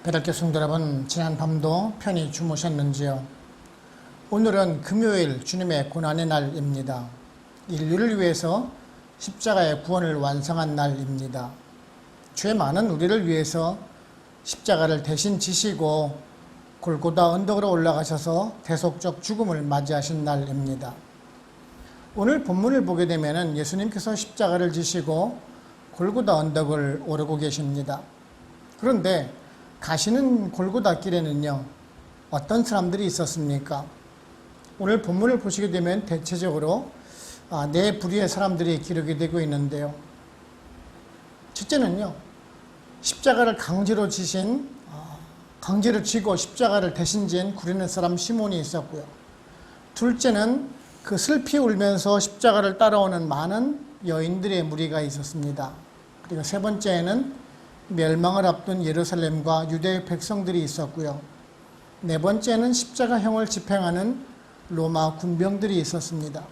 배달교 성도 여러분, 지난 밤도 편히 주무셨는지요? 오늘은 금요일 주님의 고난의 날입니다. 인류를 위해서 십자가의 구원을 완성한 날입니다. 죄 많은 우리를 위해서 십자가를 대신 지시고 골고다 언덕으로 올라가셔서 대속적 죽음을 맞이하신 날입니다. 오늘 본문을 보게 되면 예수님께서 십자가를 지시고 골고다 언덕을 오르고 계십니다. 그런데 가시는 골고다 길에는요, 어떤 사람들이 있었습니까? 오늘 본문을 보시게 되면 대체적으로 네 부류의 사람들이 기록이 되고 있는데요. 첫째는요, 십자가를 강제로 지고 십자가를 대신 진 구레네 사람 시몬이 있었고요. 둘째는 그 슬피 울면서 십자가를 따라오는 많은 여인들의 무리가 있었습니다. 그리고 세 번째에는 멸망을 앞둔 예루살렘과 유대 백성들이 있었고요. 네 번째는 십자가형을 집행하는 로마 군병들이 있었습니다.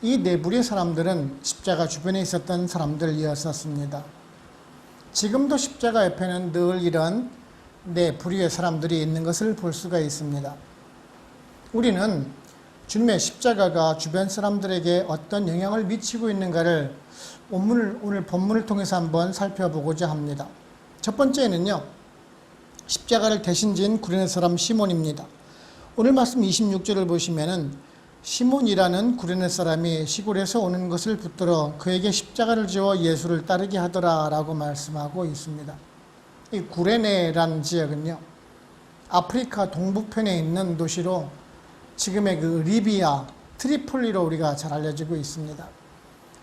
이 네 부류의 사람들은 십자가 주변에 있었던 사람들이었습니다. 지금도 십자가 옆에는 늘 이런 네 부류의 사람들이 있는 것을 볼 수가 있습니다. 우리는 주님의 십자가가 주변 사람들에게 어떤 영향을 미치고 있는가를 오늘 본문을 통해서 한번 살펴보고자 합니다. 첫 번째는요, 십자가를 대신 진 구레네 사람 시몬입니다. 오늘 말씀 26절을 보시면은 시몬이라는 구레네 사람이 시골에서 오는 것을 붙들어 그에게 십자가를 지어 예수를 따르게 하더라라고 말씀하고 있습니다. 이 구레네라는 지역은요, 아프리카 동북편에 있는 도시로 지금의 그 리비아, 트리폴리로 우리가 잘 알려지고 있습니다.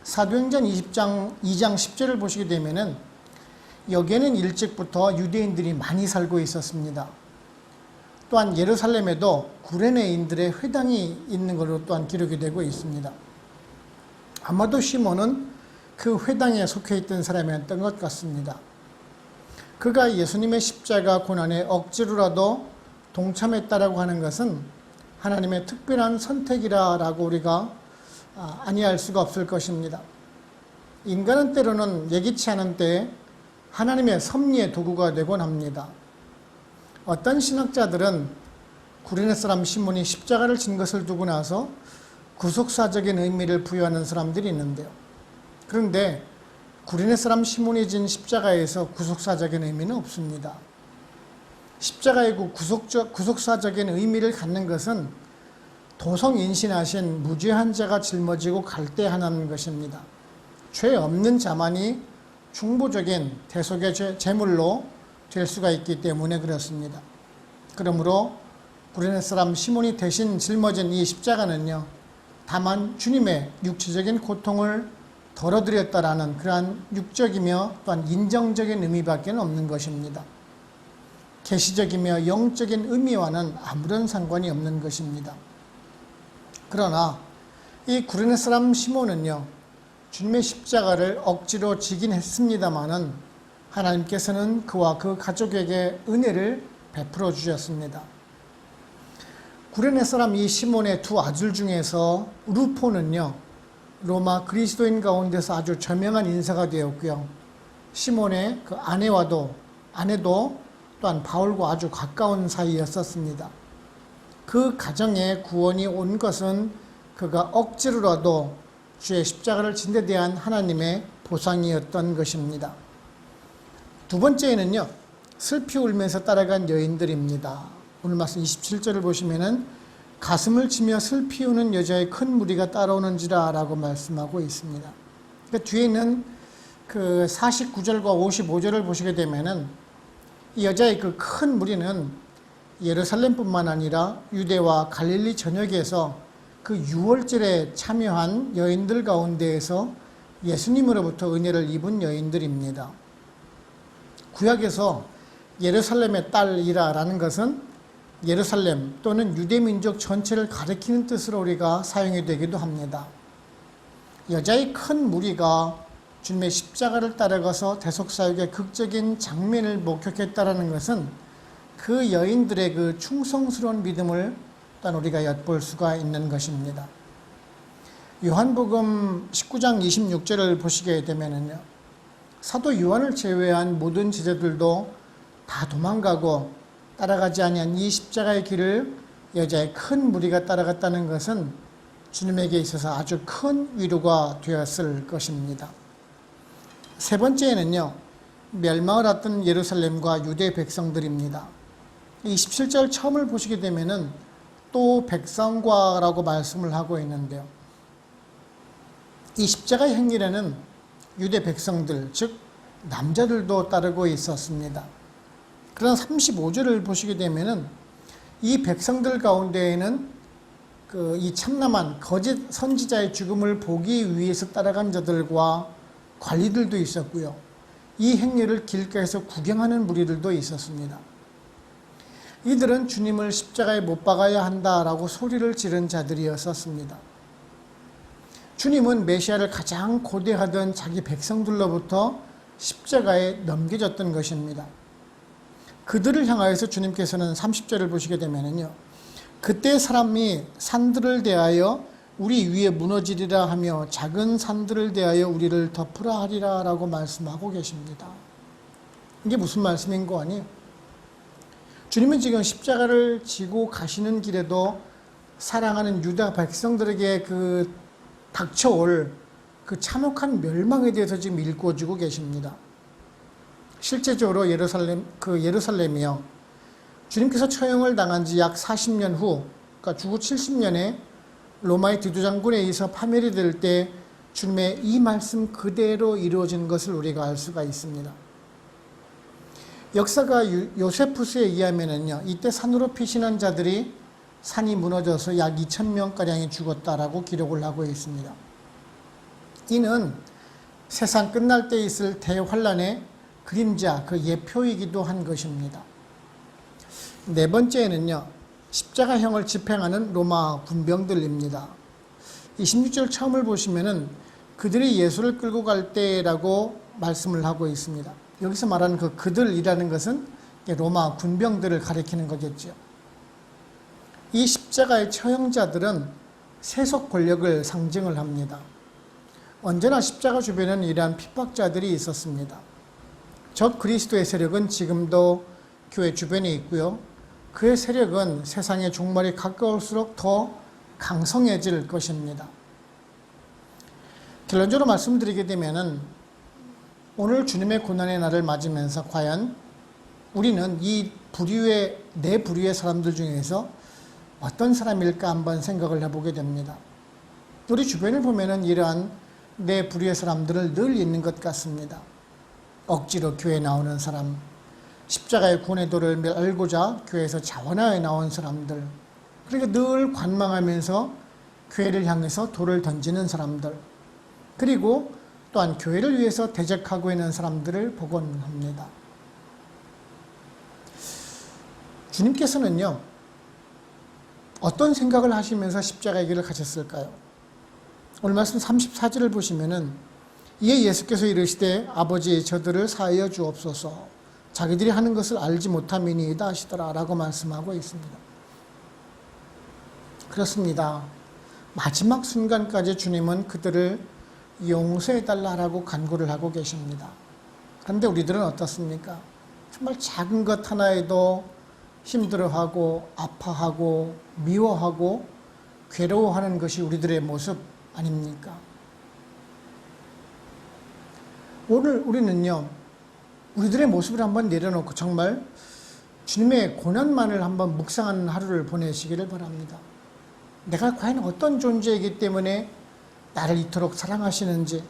사도행전 2장 10절을 보시게 되면은 여기에는 일찍부터 유대인들이 많이 살고 있었습니다. 또한 예루살렘에도 구레네인들의 회당이 있는 것으로 또한 기록이 되고 있습니다. 아마도 시몬은 그 회당에 속해 있던 사람이었던 것 같습니다. 그가 예수님의 십자가 고난에 억지로라도 동참했다라고 하는 것은 하나님의 특별한 선택이라고 우리가 아니할 수가 없을 것입니다. 인간은 때로는 예기치 않은 때에 하나님의 섭리의 도구가 되곤 합니다. 어떤 신학자들은 구레네 사람 시몬이 십자가를 진 것을 두고 나서 구속사적인 의미를 부여하는 사람들이 있는데요. 그런데 구레네 사람 시몬이 진 십자가에서 구속사적인 의미는 없습니다. 십자가의 구속사적인 의미를 갖는 것은 도성인신하신 무죄한 자가 짊어지고 갈대하는 것입니다. 죄 없는 자만이 충보적인 대속의 제물로 될 수가 있기 때문에 그렇습니다. 그러므로 구레네 사람 시몬이 대신 짊어진 이 십자가는요, 다만 주님의 육체적인 고통을 덜어드렸다라는 그러한 육적이며 또한 인정적인 의미밖에 없는 것입니다. 계시적이며 영적인 의미와는 아무런 상관이 없는 것입니다. 그러나 이 구레네 사람 시몬은요, 주님의 십자가를 억지로 지긴 했습니다마는 하나님께서는 그와 그 가족에게 은혜를 베풀어 주셨습니다. 구레네 사람 이 시몬의 두 아들 중에서 루포는요, 로마 그리스도인 가운데서 아주 저명한 인사가 되었고요. 시몬의 그 아내도 또한 바울과 아주 가까운 사이였었습니다. 그 가정에 구원이 온 것은 그가 억지로라도 주의 십자가를 진 데 대한 하나님의 보상이었던 것입니다. 두 번째는요, 슬피 울면서 따라간 여인들입니다. 오늘 말씀 27절을 보시면은 가슴을 치며 슬피 우는 여자의 큰 무리가 따라오는지라 라고 말씀하고 있습니다. 그러니까 뒤에 있는 그 49절과 55절을 보시게 되면은 이 여자의 그 큰 무리는 예루살렘뿐만 아니라 유대와 갈릴리 전역에서 그 유월절에 참여한 여인들 가운데에서 예수님으로부터 은혜를 입은 여인들입니다. 구약에서 예루살렘의 딸이라는 것은 예루살렘 또는 유대민족 전체를 가리키는 뜻으로 우리가 사용이 되기도 합니다. 여자의 큰 무리가 주님의 십자가를 따라가서 대속사역의 극적인 장면을 목격했다라는 것은 그 여인들의 그 충성스러운 믿음을 또한 우리가 엿볼 수가 있는 것입니다. 요한복음 19장 26절을 보시게 되면요, 사도 요한을 제외한 모든 제자들도 다 도망가고 따라가지 아니한 이 십자가의 길을 여자의 큰 무리가 따라갔다는 것은 주님에게 있어서 아주 큰 위로가 되었을 것입니다. 세 번째는요, 멸망을 앞둔 예루살렘과 유대 백성들입니다. 이 17절 처음을 보시게 되면은 또 백성과라고 말씀을 하고 있는데요. 이 십자가의 행렬에는 유대 백성들, 즉 남자들도 따르고 있었습니다. 그러나 35절을 보시게 되면은 이 백성들 가운데에는 이 참남한 거짓 선지자의 죽음을 보기 위해서 따라간 자들과 관리들도 있었고요. 이 행렬을 길가에서 구경하는 무리들도 있었습니다. 이들은 주님을 십자가에 못 박아야 한다라고 소리를 지른 자들이었습니다. 주님은 메시아를 가장 고대하던 자기 백성들로부터 십자가에 넘겨졌던 것입니다. 그들을 향하여서 주님께서는 30절을 보시게 되면요, 그때 사람이 산들을 대하여 우리 위에 무너지리라 하며 작은 산들을 대하여 우리를 덮으라 하리라 라고 말씀하고 계십니다. 이게 무슨 말씀인 거 아니에요? 주님은 지금 십자가를 지고 가시는 길에도 사랑하는 유다 백성들에게 닥쳐올 참혹한 멸망에 대해서 지금 일궈주고 계십니다. 실제적으로 예루살렘이요, 주님께서 처형을 당한 지 약 40년 후, 그러니까 주후 70년에 로마의 디도장군에 의해서 파멸이 될 때 주님의 이 말씀 그대로 이루어진 것을 우리가 알 수가 있습니다. 역사가 요세푸스에 의하면은요, 이때 산으로 피신한 자들이 산이 무너져서 약 2,000명가량이 죽었다라고 기록을 하고 있습니다. 이는 세상 끝날 때 있을 대환란의 그림자, 예표이기도 한 것입니다. 네 번째는요, 십자가형을 집행하는 로마 군병들입니다. 26절 처음을 보시면은 그들이 예수를 끌고 갈 때라고 말씀을 하고 있습니다. 여기서 말하는 그들이라는 것은 로마 군병들을 가리키는 거겠죠. 이 십자가의 처형자들은 세속 권력을 상징을 합니다. 언제나 십자가 주변에는 이러한 핍박자들이 있었습니다. 적 그리스도의 세력은 지금도 교회 주변에 있고요. 그의 세력은 세상의 종말이 가까울수록 더 강성해질 것입니다. 결론적으로 말씀드리게 되면은 오늘 주님의 고난의 날을 맞으면서 과연 우리는 이 네 부류의 사람들 중에서 어떤 사람일까 한번 생각을 해보게 됩니다. 우리 주변을 보면은 이러한 네 부류의 사람들을 늘 있는 것 같습니다. 억지로 교회에 나오는 사람, 십자가의 구원의 도를 알고자 교회에서 자원하여 나온 사람들, 그리고 늘 관망하면서 교회를 향해서 돌을 던지는 사람들, 그리고 또한 교회를 위해서 대적하고 있는 사람들을 보곤 합니다. 주님께서는요, 어떤 생각을 하시면서 십자가의 길을 가셨을까요? 오늘 말씀 34절을 보시면은 이에 예수께서 이르시되 아버지 저들을 사하여 주옵소서 자기들이 하는 것을 알지 못함이니이다 하시더라 라고 말씀하고 있습니다. 그렇습니다. 마지막 순간까지 주님은 그들을 용서해달라고 간구를 하고 계십니다. 그런데 우리들은 어떻습니까? 정말 작은 것 하나에도 힘들어하고 아파하고 미워하고 괴로워하는 것이 우리들의 모습 아닙니까? 오늘 우리는요, 우리들의 모습을 한번 내려놓고 정말 주님의 고난만을 한번 묵상하는 하루를 보내시기를 바랍니다. 내가 과연 어떤 존재이기 때문에 나를 이토록 사랑하시는지,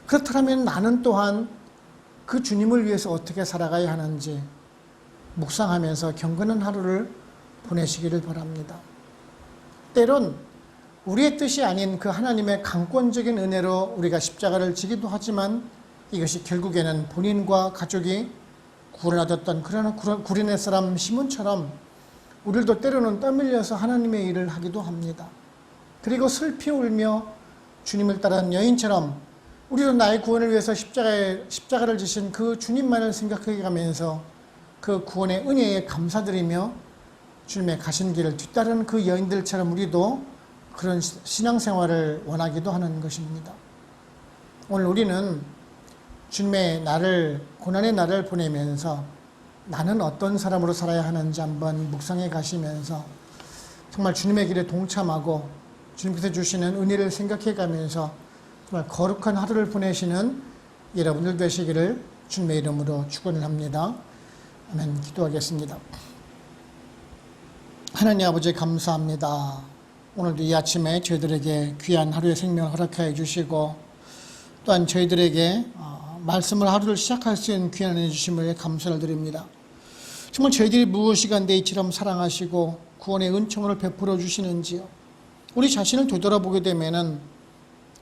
그렇다면 나는 또한 그 주님을 위해서 어떻게 살아가야 하는지 묵상하면서 경건한 하루를 보내시기를 바랍니다. 때론 우리의 뜻이 아닌 그 하나님의 강권적인 은혜로 우리가 십자가를 지기도 하지만 이것이 결국에는 본인과 가족이 구원을 얻었던 그러나 구레네 사람 시몬처럼 우리도 때로는 떠밀려서 하나님의 일을 하기도 합니다. 그리고 슬피 울며 주님을 따르는 여인처럼 우리도 나의 구원을 위해서 십자가를 지신 그 주님만을 생각해 가면서 그 구원의 은혜에 감사드리며 주님의 가신 길을 뒤따르는 그 여인들처럼 우리도 그런 신앙생활을 원하기도 하는 것입니다. 오늘 우리는 주님의 날을, 고난의 날을 보내면서 나는 어떤 사람으로 살아야 하는지 한번 묵상해 가시면서 정말 주님의 길에 동참하고 주님께서 주시는 은혜를 생각해 가면서 정말 거룩한 하루를 보내시는 여러분들 되시기를 주님의 이름으로 축원을 합니다. 아멘. 기도하겠습니다. 하나님 아버지 감사합니다. 오늘도 이 아침에 저희들에게 귀한 하루의 생명을 허락하여 주시고 또한 저희들에게 말씀을 하루를 시작할 수 있는 귀한 은혜 주심을 감사를 드립니다. 정말 저희들이 무엇이간데 이처럼 사랑하시고 구원의 은총을 베풀어 주시는지요. 우리 자신을 되돌아보게 되면은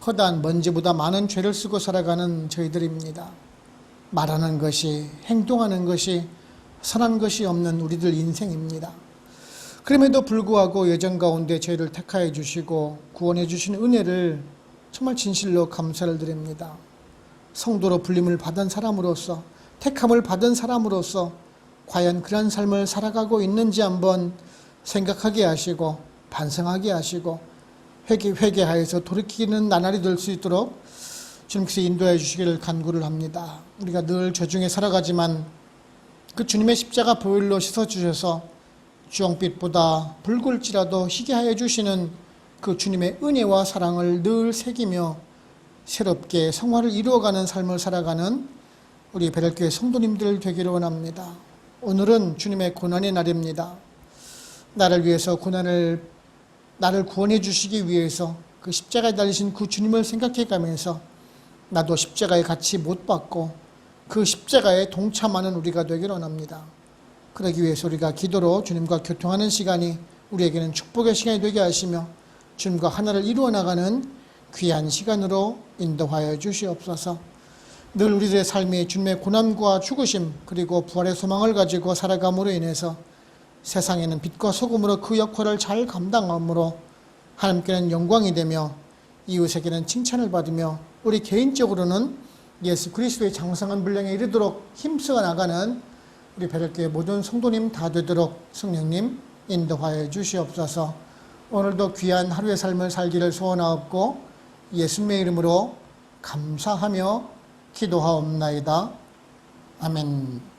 커다란 먼지보다 많은 죄를 쓰고 살아가는 저희들입니다. 말하는 것이, 행동하는 것이, 선한 것이 없는 우리들 인생입니다. 그럼에도 불구하고 여정 가운데 저희를 택하여 주시고 구원해 주신 은혜를 정말 진실로 감사를 드립니다. 성도로 불림을 받은 사람으로서, 택함을 받은 사람으로서 과연 그런 삶을 살아가고 있는지 한번 생각하게 하시고 반성하게 하시고 회개하여서 돌이키는 나날이 될 수 있도록 주님께서 인도해 주시기를 간구를 합니다. 우리가 늘 죄중에 살아가지만 그 주님의 십자가 보혈로 씻어주셔서 주홍빛보다 붉을지라도 희게 하여 주시는 그 주님의 은혜와 사랑을 늘 새기며 새롭게 성화를 이루어가는 삶을 살아가는 우리 베델교회 성도님들 되기를 원합니다. 오늘은 주님의 고난의 날입니다. 나를 위해서 나를 구원해 주시기 위해서 그 십자가에 달리신 그 주님을 생각해 가면서 나도 십자가에 같이 못 박고 그 십자가에 동참하는 우리가 되기를 원합니다. 그러기 위해서 우리가 기도로 주님과 교통하는 시간이 우리에게는 축복의 시간이 되게 하시며 주님과 하나를 이루어 나가는 귀한 시간으로 인도하여 주시옵소서. 늘 우리들의 삶이 주님의 고난과 죽으심 그리고 부활의 소망을 가지고 살아감으로 인해서 세상에는 빛과 소금으로 그 역할을 잘 감당함으로 하나님께는 영광이 되며 이웃에게는 칭찬을 받으며 우리 개인적으로는 예수 그리스도의 장성한 분량에 이르도록 힘써 나가는 우리 베델교회 모든 성도님 다 되도록 성령님 인도하여 주시옵소서. 오늘도 귀한 하루의 삶을 살기를 소원하옵고 예수님의 이름으로 감사하며 기도하옵나이다. 아멘.